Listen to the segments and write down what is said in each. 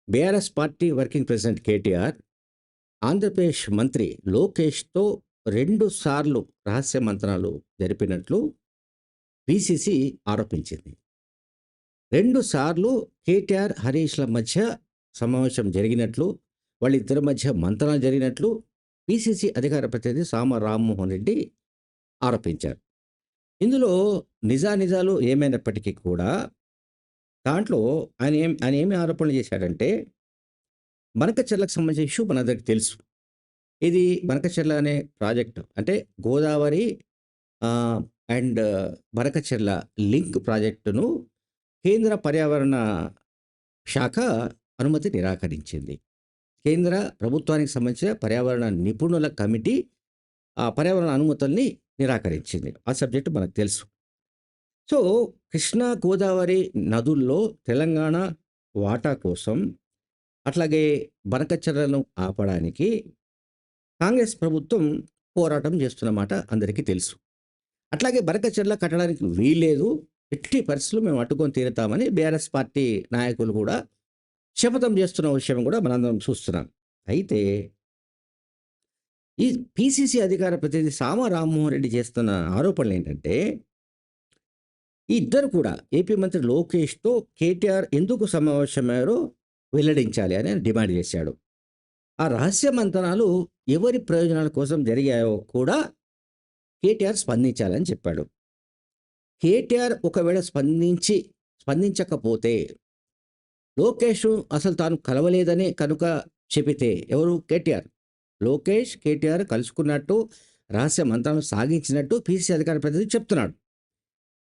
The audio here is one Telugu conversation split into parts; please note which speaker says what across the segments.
Speaker 1: BRS party working president KTR Andhra Pradesh మంత్రి లోకేష్‌తో 2 సార్లు రహస్య మంతనాలు జరిపినట్లు పీసీసీ ఆరోపించింది. 2 సార్లు కేటీఆర్, హరీష్‌ల మధ్య సమావేశం జరిగినట్లు, వాళ్ళిద్దరి మధ్య మంతనాలు జరిగినట్లు పీసీసీ అధికార ప్రతినిధి సామ రామ్మోహన్ రెడ్డి ఆరోపించారు. ఇందులో నిజానిజాలు ఏమైనప్పటికీ కూడా దాంట్లో ఆయన ఏమి ఆరోపణలు చేశాడంటే, బనకచెర్లకు సంబంధించిన ఇష్యూ మనందరికి తెలుసు. ఇది బనకచెర్ల అనే ప్రాజెక్టు అంటే గోదావరి ఆహ్, అండ్ బనకచెర్ల లింక్ ప్రాజెక్టును కేంద్ర పర్యావరణ శాఖ అనుమతి నిరాకరించింది. కేంద్ర ప్రభుత్వానికి సంబంధించిన పర్యావరణ నిపుణుల కమిటీ ఆ పర్యావరణ అనుమతుల్ని నిరాకరించింది. ఆ సబ్జెక్టు మనకు తెలుసు. సో, కృష్ణా, గోదావరి నదుల్లో తెలంగాణ వాటా కోసం, అట్లాగే బనకచెర్లను ఆపడానికి కాంగ్రెస్ ప్రభుత్వం పోరాటం చేస్తున్నమాట అందరికీ తెలుసు. అట్లాగే బనకచెర్ల కట్టడానికి వీల్లేదు, ఎట్టి పరిస్థితుల్లో మేము అడ్డుకొని తీరుతామని బీఆర్ఎస్ పార్టీ నాయకులు కూడా శపథం చేస్తున్న విషయం కూడా మనందరం చూస్తున్నాం. అయితే ఈ పీసీసీ అధికార ప్రతినిధి సామ రామ్మోహన్ రెడ్డి చేస్తున్న ఆరోపణలేంటంటే, ఈ ఇద్దరు కూడా ఏపీ మంత్రి లోకేష్‌తో కేటీఆర్ ఎందుకు సమావేశమయ్యారో వెల్లడించాలి అని ఆయన డిమాండ్ చేశాడు. ఆ రహస్య మంతనాలు ఎవరి ప్రయోజనాల కోసం జరిగాయో కూడా కేటీఆర్ స్పందించాలని చెప్పాడు. కేటీఆర్ ఒకవేళ స్పందించకపోతే లోకేష్ అసలు తాను కలవలేదని కనుక చెబితే ఎవరు? కేటీఆర్. లోకేష్, కేటీఆర్ కలుసుకున్నట్టు, రహస్య మంతనాలు సాగించినట్టు పీసీసీ అధికార ప్రతినిధి చెప్తున్నాడు.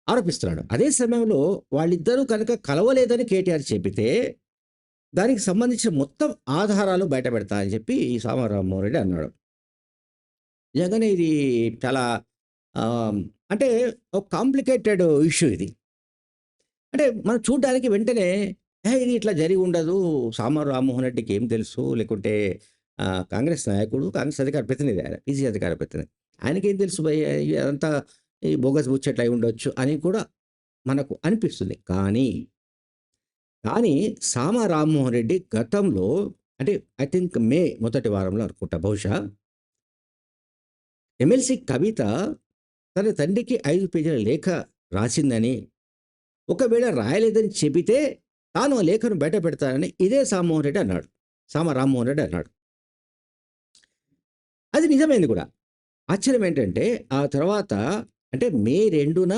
Speaker 1: ఆరోపిస్తున్నాడు. అదే సమయంలో వాళ్ళిద్దరూ కనుక కలవలేదని కేటీఆర్ చెబితే, దానికి సంబంధించిన మొత్తం ఆధారాలు బయటపెడతా అని చెప్పి ఈ సామ రామ్మోహన్ రెడ్డి అన్నాడు. నిజంగానే ఇది చాలా ఆహ్, అంటే ఒక కాంప్లికేటెడ్ ఇష్యూ ఇది. అంటే మనం చూడ్డానికి వెంటనే ఇది ఇట్లా జరిగి ఉండదు. సామ రామ్మోహన్ రెడ్డికి ఏం తెలుసు? లేకుంటే కాంగ్రెస్ నాయకుడు, కాంగ్రెస్ అధికార ప్రతినిధి ఆయన. పీసీసీ అధికార ప్రతినిధి. ఆయనకేం తెలుసు భయ్యా అదంతా ఈ బోగస్ ముచ్చట్లు అయి ఉండొచ్చు అని కూడా మనకు అనిపిస్తుంది. కానీ సామ రామ్మోహన్ రెడ్డి గతంలో అంటే ఐ థింక్ మే మొదటి వారంలో అనుకుంటా బహుశా ఎమ్మెల్సీ కవిత తన తండ్రికి 5 పేజీల లేఖ రాసిందని, ఒకవేళ రాయలేదని చెబితే తాను ఆ లేఖను బయట పెడతానని ఇదే సామ రామ్మోహన్ రెడ్డి అన్నాడు. అది నిజమైంది కూడా. ఆశ్చర్యం ఏంటంటే ఆ తర్వాత అంటే మే 2న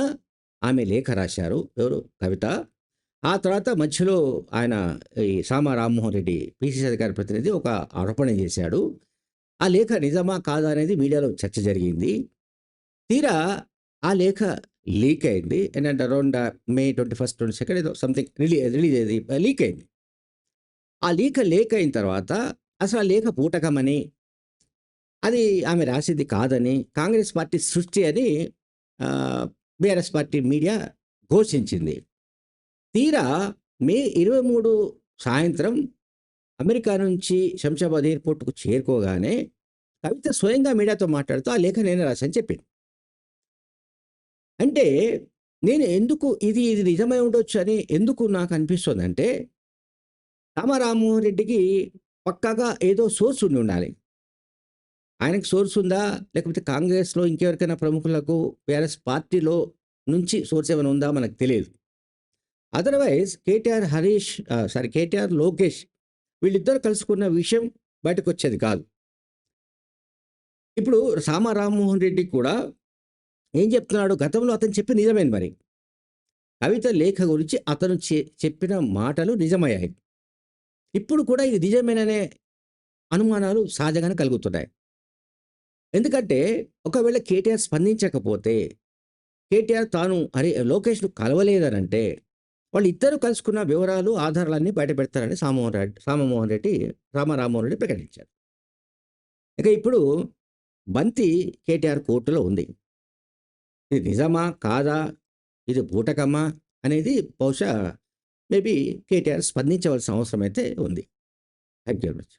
Speaker 1: ఆమె లేఖ రాశారు. ఎవరు? కవిత. ఆ తర్వాత మధ్యలో ఆయన ఈ సామ రామ్మోహన్ రెడ్డి పీసీసీ అధికార ప్రతినిధి ఒక ఆరోపణ చేశాడు. ఆ లేఖ నిజమా? కాదా? అనేది మీడియాలో చర్చ జరిగింది. తీరా ఆ లేఖ లీక్ అయింది. ఏంటంటే అరౌండ్ మే 21, 22 ఏదో సంథింగ్ రిలీజ్ అయింది. లీక్ అయింది. ఆ లీక్ అయిన తర్వాత అసలు ఆ లేఖ బూటకమని, అది ఆమె రాసింది కాదని, కాంగ్రెస్ పార్టీ సృష్టి అని బీఆర్ఎస్ పార్టీ మీడియా ఘోషించింది. తీరా మే 23 సాయంత్రం అమెరికా నుంచి శంషాబాద్ ఎయిర్‌పోర్ట్‌కు చేరుకోగానే కవిత స్వయంగా మీడియాతో మాట్లాడుతూ ఆ లేఖ నేనే రాశానని చెప్పింది. అంటే నేను ఎందుకు ఇది నిజమై ఉండొచ్చు అని ఎందుకు నాకు అనిపిస్తోందంటే, రామరామ్మోహన్ రెడ్డికి పక్కాగా ఏదో సోర్స్ ఉండి ఉండాలి. ఆయనకి సోర్స్ ఉందా? లేకపోతే కాంగ్రెస్‌లో ఇంకెవరికైనా ప్రముఖులకు బీఆర్ఎస్ పార్టీలో నుంచి సోర్స్ ఏమైనా ఉందా? మనకు తెలీదు. అదర్‌వైజ్ కేటీఆర్, లోకేష్ వీళ్ళిద్దరూ కలుసుకున్న విషయం బయటకొచ్చేది కాదు. ఇప్పుడు సామ రామ్మోహన్ రెడ్డి కూడా ఏం చెప్తున్నాడు? గతంలో అతను చెప్పింది నిజమైంది మరి. కవిత లేఖ గురించి అతను చెప్పిన మాటలు నిజమయ్యాయి. ఇప్పుడు కూడా ఇది నిజమేననే అనుమానాలు సహజంగానే కలుగుతున్నాయి. ఎందుకంటే ఒకవేళ కేటీఆర్ స్పందించకపోతే, కేటీఆర్ తాను లోకేష్‌ను కలవలేదనంటే, వాళ్ళిద్దరూ కలుసుకున్న వివరాలు, ఆధారాలన్నీ బయటపెడతారని రామ రామ్మోహన్ రెడ్డి ప్రకటించారు. ఇక ఇప్పుడు బంతి కేటీఆర్ కోర్టులో ఉంది. ఇది నిజమా? కాదా? ఇది బూటకమా? అనేది బహుశా మేబీ కేటీఆర్ స్పందించవలసిన అవసరం అయితే ఉంది. Thank you very much.